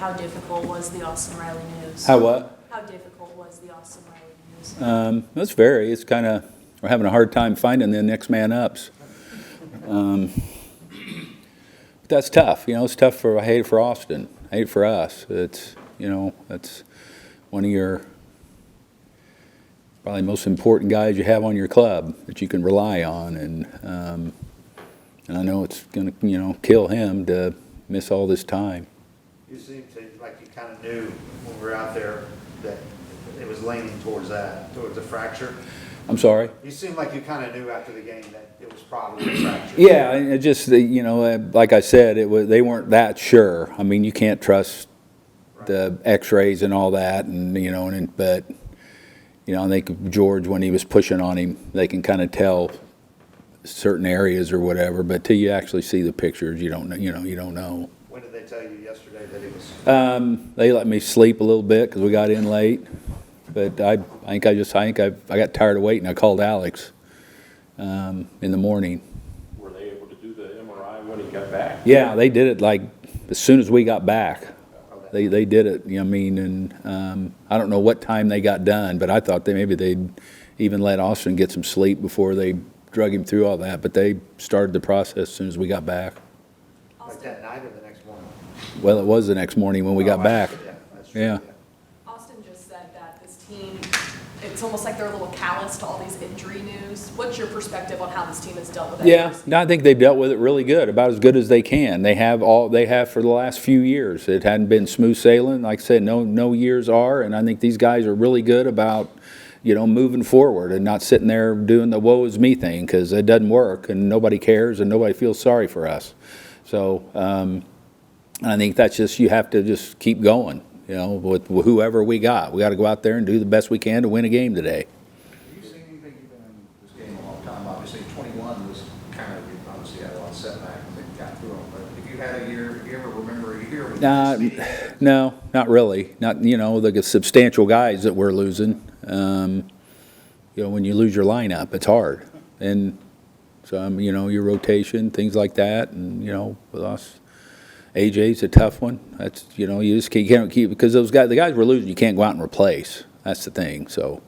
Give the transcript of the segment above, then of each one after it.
how difficult was the Austin Riley news? How what? How difficult was the Austin Riley news? It's very. It's kind of, we're having a hard time finding the next man ups. But that's tough. It's tough for, I hate it for Austin. I hate it for us. It's, that's one of your probably most important guys you have on your club that you can rely on. And I know it's going to, kill him to miss all this time. You seem like you kind of knew when we were out there that it was leaning towards a fracture. I'm sorry? You seemed like you kind of knew after the game that it was probably a fracture. Yeah, it just, like I said, they weren't that sure. I mean, you can't trust the x-rays and all that, but I think George, when he was pushing on him, they can kind of tell certain areas or whatever, but till you actually see the pictures, you don't know. When did they tell you yesterday that it was? They let me sleep a little bit because we got in late, but I got tired of waiting. I called Alex in the morning. Were they able to do the MRI when he got back? Yeah, they did it like as soon as we got back. They did it. And I don't know what time they got done, but I thought maybe they'd even let Austin get some sleep before they drug him through all that. But they started the process as soon as we got back. Like that night or the next morning? Well, it was the next morning when we got back. Yeah, that's true. Yeah. Austin just said that this team, it's almost like they're a little callous to all these injury news. What's your perspective on how this team has dealt with that? Yeah, no, I think they've dealt with it really good, about as good as they can. They have for the last few years. It hadn't been smooth sailing. Like I said, no years are, and I think these guys are really good about moving forward and not sitting there doing the woe is me thing, because it doesn't work and nobody cares and nobody feels sorry for us. So I think that's just, you have to just keep going, with whoever we got. We got to go out there and do the best we can to win a game today. Have you seen anything? You've been in this game a long time. Obviously, 21 was kind of, obviously had a lot of setbacks and got through them. But if you had a year, if you ever remember a year with No, not really. Not, the substantial guys that we're losing. When you lose your lineup, it's hard. And so, your rotation, things like that. And, with us, AJ's a tough one. That's, you just can't keep, because the guys we're losing, you can't go out and replace. That's the thing. So,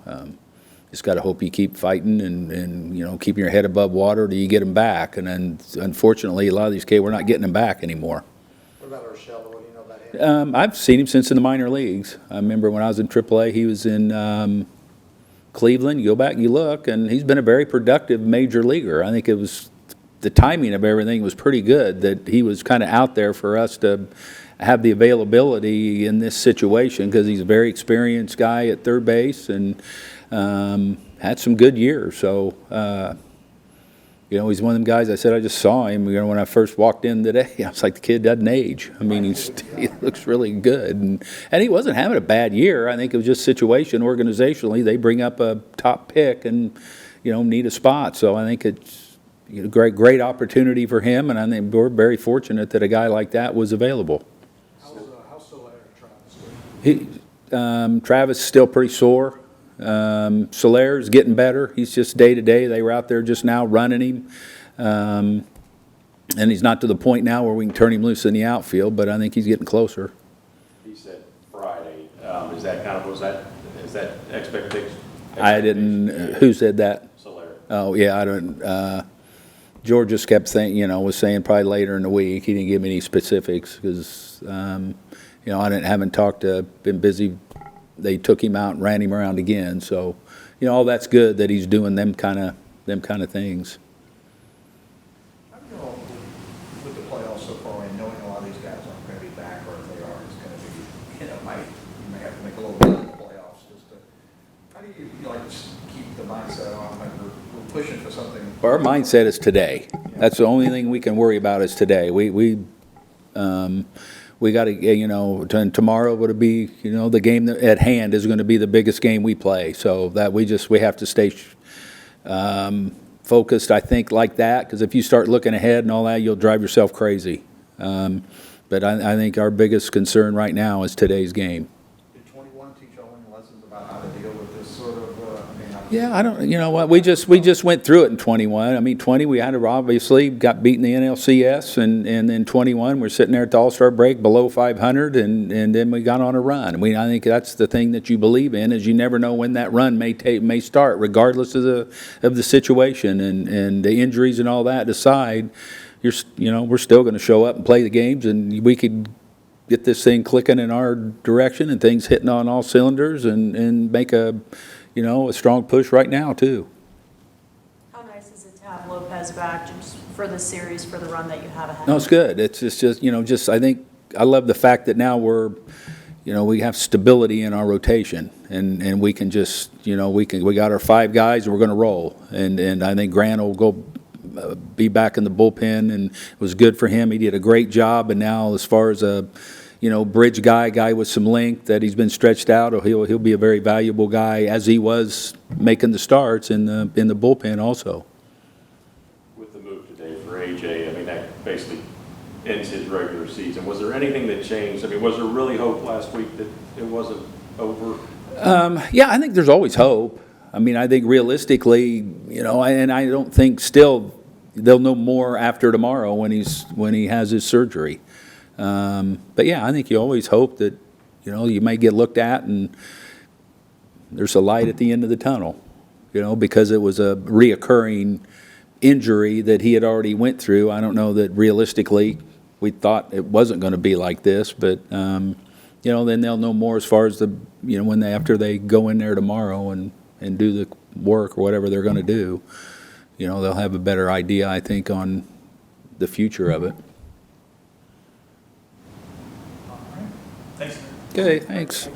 just got to hope you keep fighting and keeping your head above water till you get them back. And then, unfortunately, a lot of these kids, we're not getting them back anymore. What about Urshela? What do you know about him? I've seen him since in the minor leagues. I remember when I was in AAA, he was in Cleveland. You go back and you look, and he's been a very productive major leaguer. I think it was the timing of everything was pretty good, that he was kind of out there for us to have the availability in this situation, because he's a very experienced guy at third base and had some good years. So, he's one of them guys. I said I just saw him. When I first walked in today, I was like, the kid doesn't age. I mean, he looks really good, and he wasn't having a bad year. I think it was just situation organizationally. They bring up a top pick and need a spot. So I think it's great opportunity for him, and I think we're very fortunate that a guy like that was available. How's Travis? Travis is still pretty sore. Solaire's getting better. He's just day to day. They were out there just now running him. And he's not to the point now where we can turn him loose in the outfield, but I think he's getting closer. He said Friday. Is that expectation? I didn't, who said that? Solaire. Oh, yeah, I don't, George just kept saying, was saying probably later in the week. He didn't give me any specifics because, I haven't been busy. They took him out and ran him around again. So, all that's good that he's doing them kind of things. How do you know with the playoffs so far and knowing a lot of these guys aren't going to be back, or if they are, it's going to be, you may have to make a little bit in the playoffs. How do you like to keep the mindset on when we're pushing for something? Our mindset is today. That's the only thing we can worry about is today. We got to, tomorrow would be, the game at hand is going to be the biggest game we play. So that we have to stay focused, I think, like that, because if you start looking ahead and all that, you'll drive yourself crazy. But I think our biggest concern right now is today's game. Did 21 teach y'all any lessons about how to deal with this sort of, Yeah, I don't, you know what, we just went through it in 21. I mean, 20, we had to obviously got beaten the NLCS, and then 21, we're sitting there at the All-Star break below 500, and then we got on a run. I think that's the thing that you believe in, is you never know when that run may start, regardless of the situation, and the injuries and all that aside, we're still going to show up and play the games, and we could get this thing clicking in our direction and things hitting on all cylinders, and make a strong push right now, too. How nice is it to have Lopez back just for the series, for the run that you have ahead? No, it's good. It's just, I think, I love the fact that now we have stability in our rotation, and we can just, we got our 5 guys, and we're going to roll. And I think Grant will go be back in the bullpen, and it was good for him. He did a great job, and now as far as a bridge guy with some length that he's been stretched out, he'll be a very valuable guy, as he was making the starts in the bullpen also. With the move today for AJ, I mean, that basically ends his regular season. Was there anything that changed? I mean, was there really hope last week that it wasn't over? Yeah, I think there's always hope. I mean, I think realistically, and I don't think still they'll know more after tomorrow when he has his surgery. But yeah, I think you always hope that, you may get looked at and there's a light at the end of the tunnel, because it was a reoccurring injury that he had already went through. I don't know that realistically we thought it wasn't going to be like this, but, then they'll know more as far as after they go in there tomorrow and do the work or whatever they're going to do, they'll have a better idea, I think, on the future of it. Thanks. Okay, thanks.